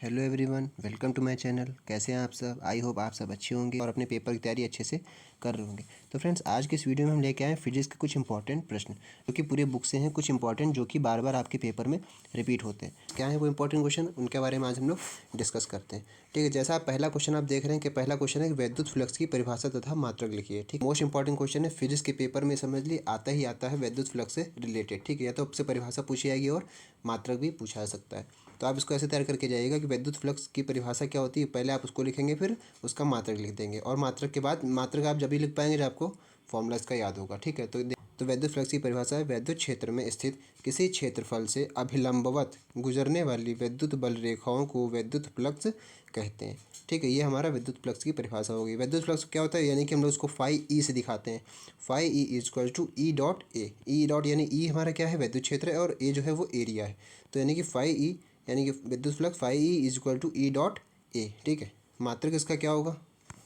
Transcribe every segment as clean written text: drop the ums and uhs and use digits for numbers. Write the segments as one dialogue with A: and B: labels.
A: Hello everyone, welcome to my channel. कैसे हैं आप सब? आई होप आप सब अच्छे होंगे और अपने पेपर की तैयारी अच्छे से कर रहे होंगे। तो फ्रेंड्स, आज के इस वीडियो में हम लेके आए फिजिक्स के कुछ इंपॉर्टेंट प्रश्न, जो कि पूरे बुक से हैं, कुछ इंपॉर्टेंट जो कि बार बार आपके पेपर में रिपीट होते हैं। क्या है वो इंपॉर्टेंट क्वेश्चन, उनके बारे में आज हम लोग डिस्कस करते हैं। ठीक है, जैसा आप पहला क्वेश्चन आप देख रहे हैं कि पहला क्वेश्चन है कि विद्युत फ्लक्स की परिभाषा तथा मात्रक लिखिए। ठीक, मोस्ट इंपॉर्टेंट क्वेश्चन है, फिजिक्स के पेपर में समझ लिए आता ही आता है विद्युत फ्लक्स से रिलेटेड। ठीक है, या तो आपसे परिभाषा पूछी जाएगी और मात्रक भी पूछा जा सकता है। तो आप इसको ऐसे तैयार करके जाइएगा कि विद्युत फ्लक्स की परिभाषा क्या होती है, पहले आप उसको लिखेंगे, फिर उसका मात्रक लिख देंगे, और मात्रक के बाद मात्रक आप जब भी लिख पाएंगे जब आपको फॉर्मूला इसका याद होगा। ठीक है, तो विद्युत फ्लक्स की परिभाषा है, विद्युत क्षेत्र में स्थित किसी क्षेत्रफल से अभिलंबवत गुजरने वाली विद्युत बल रेखाओं को विद्युत फ्लक्स कहते हैं। ठीक है, ये हमारा विद्युत फ्लक्स की परिभाषा होगी। विद्युत फ्लक्स क्या होता है, यानी कि हम लोग उसको फाई ई से दिखाते हैं। Phi E is equal to E dot A. E dot यानी ई हमारा क्या है, विद्युत क्षेत्र है, और ए जो है वो एरिया है। तो यानी कि फाई ई यानी कि विद्युत flux phi E is equal to E dot A. ठीक है, मात्रक इसका क्या होगा,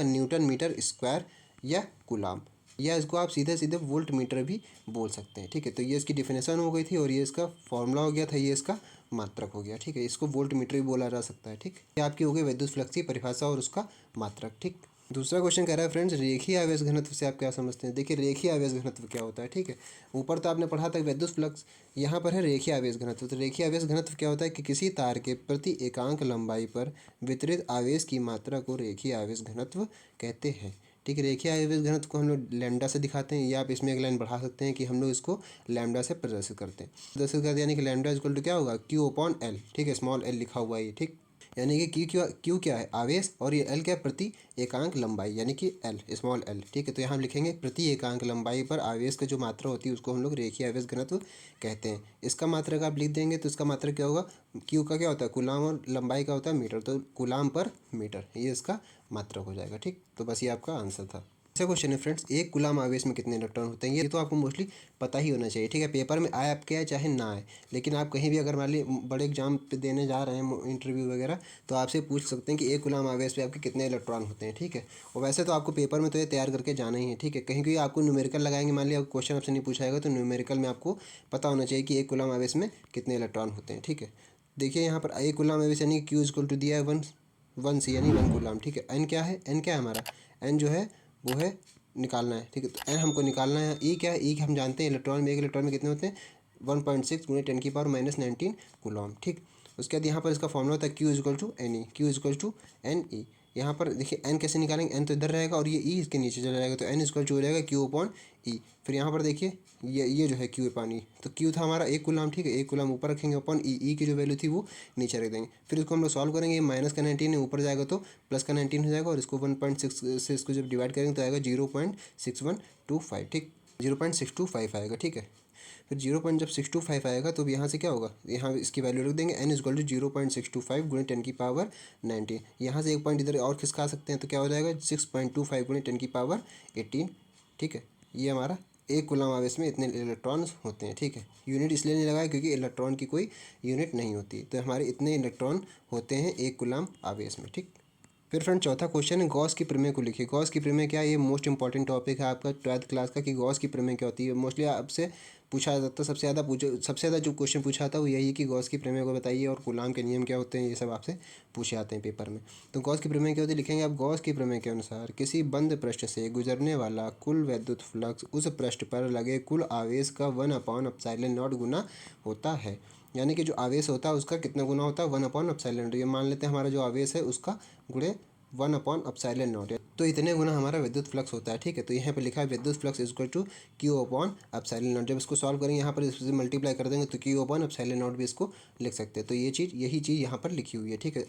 A: न्यूटन मीटर स्क्वायर या कूलाम, या इसको आप सीधे सीधे वोल्ट मीटर भी बोल सकते हैं। ठीक है, तो ये इसकी डिफिनेशन हो गई थी और ये इसका फॉर्मूला हो गया था, ये इसका मात्रक हो गया। ठीक है, इसको वोल्ट मीटर भी बोला जा सकता है। ठीक, ये आपकी हो गई विद्युत फ्लक्स की परिभाषा और उसका मात्रक। ठीक, दूसरा क्वेश्चन कह रहा है फ्रेंड्स, रेखीय आवेश घनत्व से आप क्या समझते हैं। देखिए, रेखीय आवेश घनत्व क्या होता है। ठीक है, ऊपर तो आपने पढ़ा था विद्युत फ्लक्स, यहाँ पर है रेखीय आवेश घनत्व। तो रेखीय आवेश घनत्व क्या होता है कि किसी तार के प्रति एकांक लंबाई पर वितरित आवेश की मात्रा को रेखीय आवेश घनत्व कहते हैं। ठीक है, रेखीय आवेश घनत्व को हम लोग लैम्डा से दिखाते हैं, या आप इसमें एक लाइन बढ़ा सकते हैं कि हम लोग इसको लैम्डा से प्रदर्शित करते हैं। प्रदर्शित करते यानी कि लैम्डा इक्वल टू क्या होगा, क्यू अपॉन एल। ठीक है, स्मॉल एल लिखा हुआ है ये। ठीक, यानी कि क्यू क्या है, आवेश, और ये एल क्या है, प्रति एकांक लंबाई, यानी कि एल, स्मॉल एल। ठीक है, तो यहाँ हम लिखेंगे प्रति एकांक लंबाई पर आवेश का जो मात्रा होती है उसको हम लोग रेखीय आवेश घनत्व कहते हैं। इसका मात्रक आप लिख देंगे तो इसका मात्रक क्या होगा, क्यू का क्या होता है कूलाम, और लंबाई का होता है मीटर, तो कूलाम पर मीटर, ये इसका मात्रक हो जाएगा। ठीक, तो बस ये आपका आंसर था। ऐसा क्वेश्चन है फ्रेंड्स, एक कूलाम आवेश में कितने इलेक्ट्रॉन होते हैं, ये तो आपको मोस्टली पता ही होना चाहिए। ठीक है, पेपर में आए आपके आए चाहे ना आए, लेकिन आप कहीं भी अगर मान ली बड़े एग्जाम पे देने जा रहे हैं इंटरव्यू वगैरह, तो आपसे पूछ सकते हैं कि एक कूलाम आवेश पे आपके कितने इलेक्ट्रॉन होते हैं। ठीक है, और वैसे तो आपको पेपर में तो ये तैयार करके जाना ही है। ठीक है, कहीं कहीं आपको न्यूमेरिकल लगाएंगे, मान लिया क्वेश्चन आपसे नहीं पूछा जाएगा, तो न्यूमेरिकल में आपको पता होना चाहिए कि एक कूलाम आवेश में कितने इलेक्ट्रॉन होते हैं। ठीक है, देखिए यहाँ पर एक कूलाम आवेश यानी क्यू इक्वल टू दिया है 1 सी यानी 1 कूलाम। ठीक है, एन क्या है, एन क्या है हमारा, एन जो है वो है निकालना है। ठीक है, तो एन हमको निकालना है। ई क्या है, ई हम जानते हैं इलेक्ट्रॉन में, एक इलेक्ट्रॉन में कितने होते हैं, 1.6 गुणे 10⁻⁻19 कूलॉम। ठीक, उसके बाद यहाँ पर इसका फॉर्मूला होता है Q is equal to N E, Q is equal to N E. यहाँ पर देखिए एन कैसे निकालेंगे, एन तो इधर रहेगा और ये ई इसके नीचे चला जाएगा, तो एन इजक्वल टू हो जाएगा क्यू अपॉन ई। फिर यहाँ पर देखिए ये जो है क्यू अपॉन ई, तो क्यू था हमारा 1 कूलाम। ठीक है, 1 कूलाम ऊपर रखेंगे, अपॉन ई की जो वैल्यू थी वो नीचे रख देंगे। फिर इसको हम लोग सॉल्व करेंगे, माइनस का 19 है, ऊपर जाएगा तो प्लस का 19 हो जाएगा, और इसको 1.6 से इसको जब डिवाइड करेंगे तो आएगा 0.6125। ठीक, 0.625 आएगा। ठीक है, फिर 0.625 आएगा तो यहाँ से क्या होगा, यहाँ इसकी वैल्यू रख देंगे, एन इजक्वल टू 0.625 गुणे 10⁻19। यहाँ से एक पॉइंट इधर और खिसका सकते हैं, तो क्या हो जाएगा 6.25 गुणे 10⁻18। ठीक है, ये हमारा एक कूलाम आवेश में इतने इलेक्ट्रॉन्स होते हैं। ठीक है, यूनिट इसलिए नहीं लगाया क्योंकि इलेक्ट्रॉन की कोई यूनिट नहीं होती, तो हमारे इतने इलेक्ट्रॉन होते हैं एक कूलाम आवेश में। ठीक, फिर फ्रेंड चौथा क्वेश्चन है, गॉस की प्रमेय को लिखिए। गॉस की प्रमेय क्या है, ये मोस्ट इंपॉर्टेंट टॉपिक है आपका 12th क्लास का, कि गॉस की प्रमेय क्या होती है। मोस्टली आपसे पूछा जाता है, सबसे ज़्यादा जो क्वेश्चन पूछा था वो यही है कि गॉस की प्रमेय को बताइए और कूलाम के नियम क्या होते हैं, ये सब आपसे पूछे जाते हैं पेपर में। तो गॉस की प्रमेय क्या होती है, लिखेंगे आप, गॉस की प्रमेय के अनुसार किसी बंद पृष्ठ से गुजरने वाला कुल विद्युत फ्लक्स उस पृष्ठ पर लगे कुल आवेश का 1/ε0 गुना होता है। यानी कि जो आवेश होता है उसका कितना गुना होता है, 1/ε0। ये मान लेते हैं हमारा जो आवेश है उसका गुणे 1/ε0, तो इतने गुना हमारा विद्युत फ्लक्स होता है। ठीक है, तो यहाँ पे लिखा है विद्युत फ्लक्स इक्वल टू Q/ε0। जब इसको सॉल्व करेंगे यहाँ पर इससे मल्टीप्लाई कर देंगे तो Q/ε0 भी इसको लिख सकते हैं। तो ये चीज़ यही चीज़ यहाँ पर लिखी हुई है। ठीक है,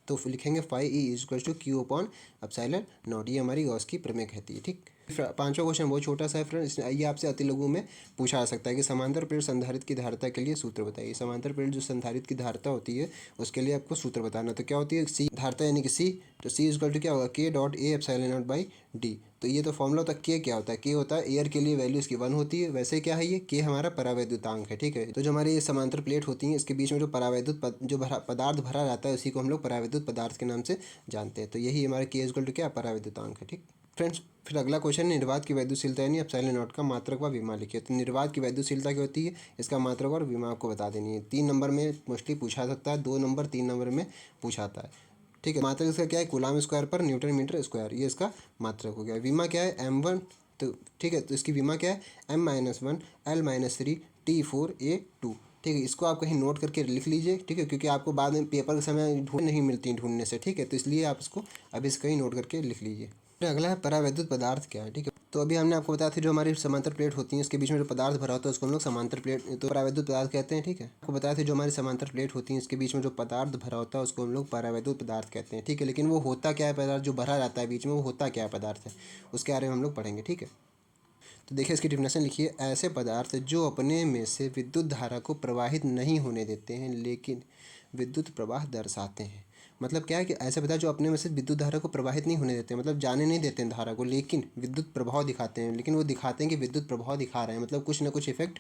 A: तो फिर लिखेंगे phi E equal to Q/ε0, ये हमारी गॉस की प्रमेय कहती है। ठीक, पांचवा क्वेश्चन बहुत छोटा सा है फ्रेंड, ये आपसे अति लघु में पूछा जा सकता है कि समांतर प्लेट संधारित्र की धारिता के लिए सूत्र बताइए। समांतर प्लेट जो संधारित्र की धारिता होती है उसके लिए आपको सूत्र बताना। तो क्या होती है, सी धारिता यानी कि सी, तो सी इक्वल टू क्या होगा, K.A/ε0/d। तो ये तो फॉर्मूला होता है, के क्या होता है, के होता है एयर के लिए वैल्यू इसकी 1 होती है। वैसे क्या है, ये के हमारा परावैद्युतांक है। ठीक है, तो जो हमारी ये समांतर प्लेट होती है इसके बीच में जो पदार्थ भरा रहता है उसी को हम लोग परावैद्युत पदार्थ के नाम से जानते हैं। तो यही हमारे के इक्वल टू क्या, परावैद्युतांक है। ठीक, फ्रेंड्स फिर अगला क्वेश्चन, निर्वात की वैद्युशीलता यानी एप्सिलॉन नॉट का मात्रक व विमा लिखिए। तो निर्वात की वैद्युशीलता क्या होती है, इसका मात्रक और विमा आपको बता देनी है। 3 नंबर में मोस्टली पूछा सकता है, 2 नंबर 3 नंबर में पूछा आता है, ठीक है। मात्रक इसका क्या है, कूलाम स्क्वायर पर न्यूटन मीटर स्क्वायर, ये इसका मात्रक हो गया। विमा क्या है, m1, तो ठीक है, तो इसकी विमा क्या है, m-1 L-3 T4A2, ठीक है। इसको आप कहीं नोट करके लिख लीजिए, ठीक है, क्योंकि आपको बाद में पेपर के समय ढूंढ नहीं मिलती ढूंढने से, ठीक है, तो इसलिए आप इसको अभी से कहीं नोट करके लिख लीजिए। फिर अगला है परावैद्युत पदार्थ क्या है, ठीक है। तो अभी हमने आपको बताया था जो हमारी समांतर प्लेट होती है उसके बीच में जो पदार्थ भरा होता है उसको हम लोग समांतर प्लेट, तो परावैद्युत पदार्थ कहते हैं, ठीक है। आपको बताया था जो हमारी समांतर प्लेट होती है उसके बीच में जो पदार्थ भरा होता है उसको हम लोग परावैद्युत पदार्थ कहते हैं, ठीक है। लेकिन वो होता क्या है पदार्थ जो भरा रहता है बीच में, वो होता क्या है पदार्थ है, उसके बारे में हम लोग पढ़ेंगे, ठीक है। तो देखिए इसकी डिफिनेशन लिखिए, ऐसे पदार्थ जो अपने में से विद्युत धारा को प्रवाहित नहीं होने देते हैं लेकिन विद्युत प्रवाह दर्शाते हैं। मतलब क्या है कि ऐसे पदार्थ जो अपने में से विद्युत धारा को प्रवाहित नहीं होने देते हैं, मतलब जाने नहीं देते हैं धारा को, लेकिन विद्युत प्रभाव दिखाते हैं, लेकिन वो दिखाते हैं कि विद्युत प्रभाव दिखा रहे हैं, मतलब कुछ ना कुछ इफेक्ट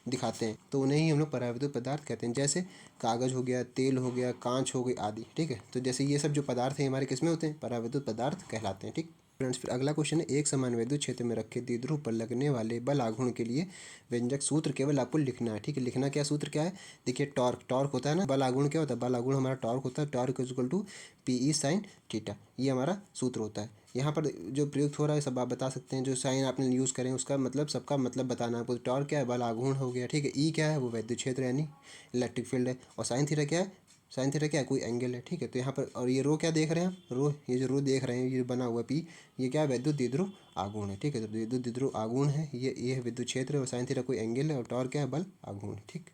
A: दिखाते हैं, तो उन्हें ही हम लोग परावैद्युत पदार्थ कहते हैं। जैसे कागज़ हो गया, तेल हो गया, कांच हो गई आदि, ठीक है। तो जैसे ये सब जो पदार्थ हैं हमारे किसमें होते हैं, परावैद्युत पदार्थ कहलाते हैं, ठीक। फ्रेंड्स फिर अगला क्वेश्चन है, एक समान विद्युत क्षेत्र में रखे द्विध्रुव पर लगने वाले बल आघूर्ण के लिए व्यंजक सूत्र केवल आपको लिखना है, ठीक है। लिखना क्या, सूत्र क्या है, देखिए टॉर्क, टॉर्क होता है ना, बल आघूर्ण क्या होता है, बल आघूर्ण हमारा टॉर्क होता है, torque is equal to PE sin theta, ये हमारा सूत्र होता है। यहाँ पर जो प्रयुक्त हो रहा है सब आप बता सकते हैं, जो साइन आपने यूज़ करें उसका मतलब सबका मतलब बताना है आपको। टॉर्क क्या है, बल आघूर्ण हो गया, ठीक है। ई क्या है, वो विद्युत क्षेत्र यानी इलेक्ट्रिक फील्ड है, और साइन थीटा क्या है, साइन थीटा क्या है, कोई एंगल है, ठीक है। तो यहाँ पर और ये रो क्या देख रहे हैं आप, रो, ये जो रो देख रहे हैं ये बना हुआ पी, ये क्या है, विद्युत द्विध्रुव आघूर्ण है, ठीक है। तो विद्युत द्विध्रुव आघूर्ण है, ये है विद्युत क्षेत्र है, और साइन थीटा कोई एंगल है, और टॉर्क क्या है, बल आघूर्ण, ठीक।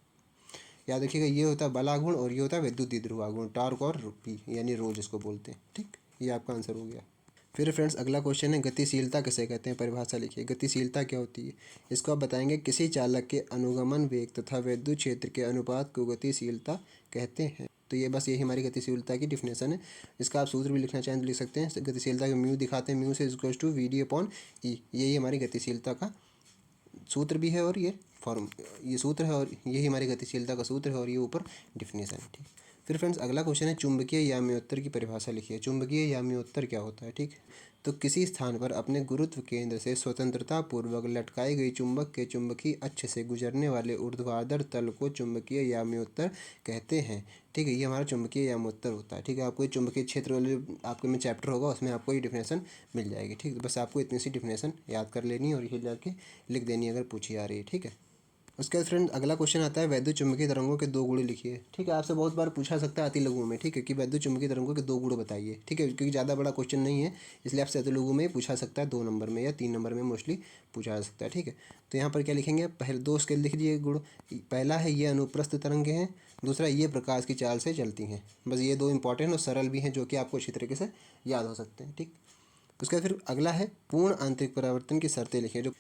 A: याद रखिएगा ये होता है बल आघूर्ण और ये होता है विद्युत द्विध्रुव आघूर्ण, टॉर्क और पी यानी रो जिसको बोलते हैं, ठीक। ये आपका आंसर हो गया। फिर फ्रेंड्स अगला क्वेश्चन है, गतिशीलता किसे कहते हैं, परिभाषा लिखिए। गतिशीलता क्या होती है, इसको आप बताएंगे, किसी चालक के अनुगमन वेग तथा विद्युत क्षेत्र के अनुपात को गतिशीलता कहते हैं। तो ये बस यही हमारी गतिशीलता की डिफिनेशन है। इसका आप सूत्र भी लिखना चाहें तो लिख सकते हैं। गतिशीलता का म्यू दिखाते हैं, म्यू से इक्वल टू VD/E, यही हमारी गतिशीलता का सूत्र भी है, और ये फॉर्म, ये सूत्र है, और यही हमारी गतिशीलता का सूत्र है, और ये ऊपर डिफिनेशन है, ठीक। फिर फ्रेंड्स अगला क्वेश्चन है, चुंबकीय याम्योत्तर की परिभाषा लिखिए। चुंबकीय याम्योत्तर क्या होता है, ठीक। तो किसी स्थान पर अपने गुरुत्व केंद्र से स्वतंत्रता पूर्वक लटकाई गई चुंबक के चुंबकीय अक्ष से गुजरने वाले ऊर्ध्वाधर तल को चुंबकीय याम्योत्तर कहते हैं, ठीक है। ये हमारा चुंबकीय याम्योत्तर होता है, ठीक है। आपको चुंबकीय क्षेत्र वाले आपके में चैप्टर होगा उसमें आपको ये डिफिनेशन मिल जाएगी, ठीक है। बस आपको इतनी सी डिफिनेशन याद कर लेनी है और ये जाके लिख देनी है अगर पूछी आ रही है, ठीक है। उसके बाद फ्रेंड अगला क्वेश्चन आता है, वैद्युत चुंबकीय तरंगों के 2 गुण लिखिए, ठीक है। आपसे बहुत बार पूछा सकता है अति लघु में, ठीक है, कि वैद्युत चुंबकीय तरंगों के 2 गुण बताइए, ठीक है, क्योंकि ज़्यादा बड़ा क्वेश्चन नहीं है इसलिए आपसे अति लघु में ही पूछा सकता है, 2 नंबर में या 3 नंबर में मोस्टली पूछा जा सकता है, ठीक है। तो यहाँ पर क्या लिखेंगे, पहले 2 स्केल लिख लीजिए गुण। पहला है ये अनुप्रस्थ तरंगे हैं, दूसरा ये प्रकाश की चाल से चलती हैं। बस ये 2 इंपॉर्टेंट और सरल भी हैं जो कि आपको अच्छी तरीके से याद हो सकते हैं, ठीक। उसके बाद फिर अगला है पूर्ण आंतरिक परावर्तन की शर्तें लिखिए। जो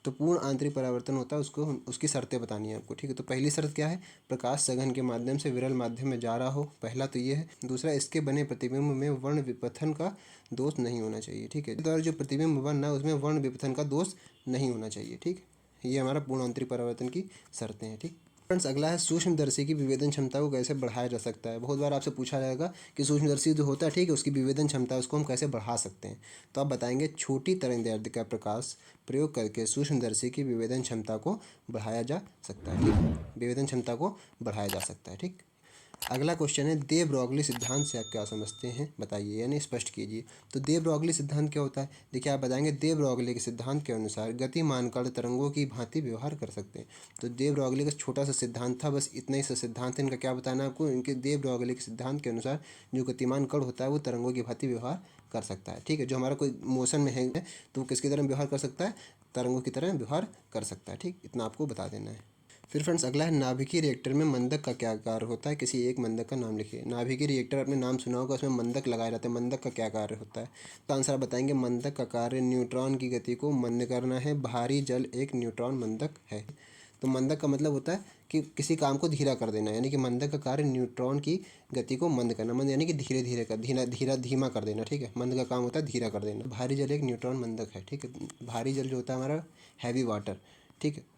A: तो पूर्ण आंतरिक परावर्तन होता है उसको उसकी शर्तें बतानी है आपको, ठीक है। तो पहली शर्त क्या है, प्रकाश सघन के माध्यम से विरल माध्यम में जा रहा हो, पहला तो ये है। दूसरा, इसके बने प्रतिबिंब में वर्ण विपथन का दोष नहीं होना चाहिए, ठीक है। द्वारा जो प्रतिबिंब बना उसमें वर्ण विपथन का दोष नहीं होना चाहिए, ठीक। ये हमारा पूर्ण आंतरिक परावर्तन की शर्तें हैं, ठीक। फ्रेंड्स अगला है, सूक्ष्मदर्शी की विवेदन क्षमता को कैसे बढ़ाया जा सकता है। बहुत बार आपसे पूछा जाएगा कि सूक्ष्मदर्शी जो होता है, ठीक है, उसकी विवेदन क्षमता है उसको हम कैसे बढ़ा सकते हैं। तो आप बताएंगे, छोटी तरंगदैर्ध्य का प्रकाश प्रयोग करके सूक्ष्मदर्शी की विवेदन क्षमता को बढ़ाया जा सकता है, ठीक। विवेदन क्षमता को बढ़ाया जा सकता है, ठीक। अगला क्वेश्चन है, दे ब्रॉगली सिद्धांत से आप क्या समझते हैं बताइए, यानी स्पष्ट कीजिए। तो दे ब्रॉगली सिद्धांत क्या होता है, देखिए आप बताएंगे, दे ब्रॉगली के सिद्धांत के अनुसार गतिमान कण तरंगों की भांति व्यवहार कर सकते हैं। तो दे ब्रॉगली का छोटा सा सिद्धांत था, बस इतना ही सा सिद्धांत है इनका। क्या बताना है आपको, इनके दे ब्रॉगली के सिद्धांत के अनुसार जो गतिमान कण होता है वो तरंगों की भांति व्यवहार कर सकता है, ठीक है। जो हमारा कोई मोशन में है तो वो किसकी तरह व्यवहार कर सकता है, तरंगों की तरह व्यवहार कर सकता है, ठीक। इतना आपको बता देना है। फिर फ्रेंड्स अगला है, नाभिकीय रिएक्टर में मंदक का क्या कार्य होता है, किसी एक मंदक का नाम लिखिए। नाभिकीय रिएक्टर आपने नाम सुना होगा, उसमें मंदक लगाए रहते हैं, मंदक का क्या कार्य होता है। तो आंसर आप बताएंगे, मंदक का कार्य न्यूट्रॉन की गति को मंद करना है। भारी जल एक न्यूट्रॉन मंदक है। तो मंदक का मतलब होता है कि किसी काम को धीरा कर देना, यानी कि मंदक का कार्य न्यूट्रॉन की गति को मंद करना, मंद यानी कि धीरे धीरे कर, धीमा कर देना, ठीक है। मंद का काम होता है धीरा कर देना। भारी जल एक न्यूट्रॉन मंदक है, ठीक है। भारी जल जो होता है हमारा हैवी वाटर, ठीक है,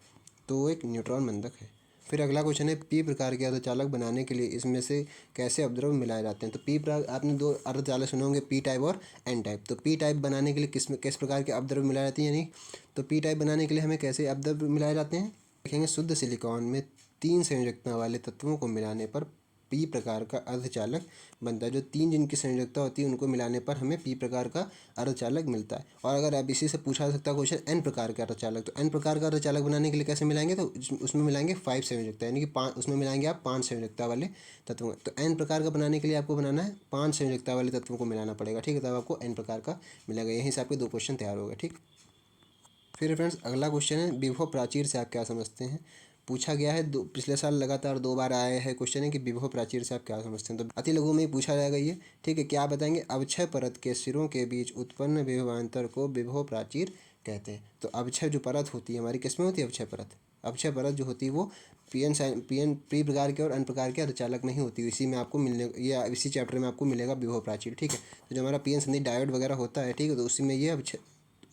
A: तो वो एक न्यूट्रॉन मंदक है। फिर अगला क्वेश्चन है पी प्रकार के अर्धचालक बनाने के लिए इसमें से कैसे अपद्रव्य मिलाए जाते हैं। तो पी प्रकार आपने दो अर्धचालक सुने होंगे, पी टाइप और एन टाइप। तो पी टाइप बनाने के लिए किस प्रकार के अपद्रव्य मिलाए जाते हैं, यानी तो पी टाइप बनाने के लिए हमें कैसे अपद्रव्य मिलाए जाते हैं देखेंगे। शुद्ध सिलिकॉन में 3 संयोजकता वाले तत्वों को मिलाने पर पी प्रकार का अर्धचालक बनता है। जो 3 जिनकी संयोजकता होती है उनको मिलाने पर हमें पी प्रकार का अर्धचालक मिलता है। और अगर अब इसी से पूछा जा सकता है क्वेश्चन एन प्रकार का अर्धचालक, तो एन प्रकार का अर्धचालक बनाने के लिए कैसे मिलाएंगे, तो उसमें मिलाएंगे 5 संयोजकता, यानी कि 5, उसमें मिलाएंगे आप 5 संयोजकता वाले तत्वों। तो एन प्रकार का बनाने के लिए आपको बनाना है 5 संयोजकता वाले तत्वों को मिलाना पड़ेगा, ठीक है, तब आपको एन प्रकार का मिलेगा। यहीं से आपके 2 क्वेश्चन तैयार हो गए, ठीक। फिर फ्रेंड्स अगला क्वेश्चन है विभव प्राचीर से आप क्या समझते हैं। पूछा गया है, पिछले साल लगातार 2 बार आया है क्वेश्चन है कि विभव प्राचीर से आप क्या समझते हैं। तो अति लघु में ही पूछा जाएगा ये, ठीक है। क्या बताएंगे, अवक्षय परत के सिरों के बीच उत्पन्न विभवांतर को विभव प्राचीर कहते हैं। तो अवक्षय जो परत होती है हमारी, किसमें होती है अवक्षय परत। अवक्षय परत जो होती है वो पी प्रकार के और एन प्रकार के अर्धचालक नहीं होती। इसी में आपको मिलने, या इसी चैप्टर में आपको मिलेगा विभव प्राचीर, ठीक है। तो जो हमारा पीएन संधि डायोड वगैरह होता है, ठीक है, तो उसी में ये अवक्षय,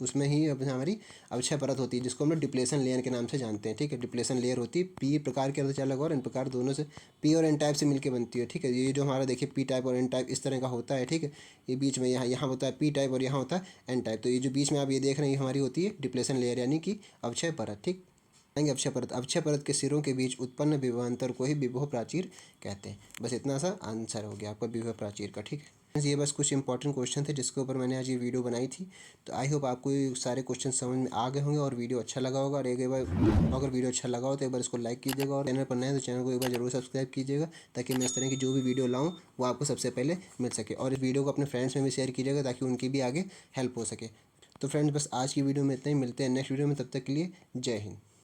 A: उसमें ही अब हमारी अवक्षय परत होती है, जिसको हम लोग डिप्लेशन लेयर के नाम से जानते हैं, ठीक है। डिप्लेशन लेयर होती है पी प्रकार के अर्धचालक और एन प्रकार दोनों से, पी और एन टाइप से मिलकर बनती है, ठीक है। ये जो हमारा देखिए पी टाइप और एन टाइप इस तरह का होता है, ठीक है। ये बीच में यहाँ होता है पी टाइप और यहाँ होता है एन टाइप। तो ये जो बीच में आप ये देख रहे हैं हमारी होती है डिप्लेशन लेयर, यानी कि अवक्षय परत, ठीक। अवक्षय परत के सिरों के बीच उत्पन्न विभवांतर को ही विभव प्राचीर कहते हैं। बस इतना सा आंसर हो गया आपका विभव प्राचीर का, ठीक है। ये बस कुछ इंपॉर्टेंट क्वेश्चन थे जिसके ऊपर मैंने आज ये वीडियो बनाई थी। तो आई होप आपको ये सारे क्वेश्चन समझ में आ गए होंगे और वीडियो अच्छा लगा होगा। और एक बार अगर वीडियो अच्छा लगा हो तो एक बार इसको लाइक कीजिएगा, और चैनल पर नए तो चैनल को एक बार जरूर सब्सक्राइब कीजिएगा, ताकि मैं इस तरह की जो भी वीडियो लाऊँ वो आपको सबसे पहले मिल सके। और इस वीडियो को अपने फ्रेंड्स में भी शेयर कीजिएगा, ताकि उनकी भी आगे हेल्प हो सके। तो फ्रेंड्स बस आज की वीडियो में इतना ही, मिलते हैं नेक्स्ट वीडियो में, तब तक के लिए जय हिंद।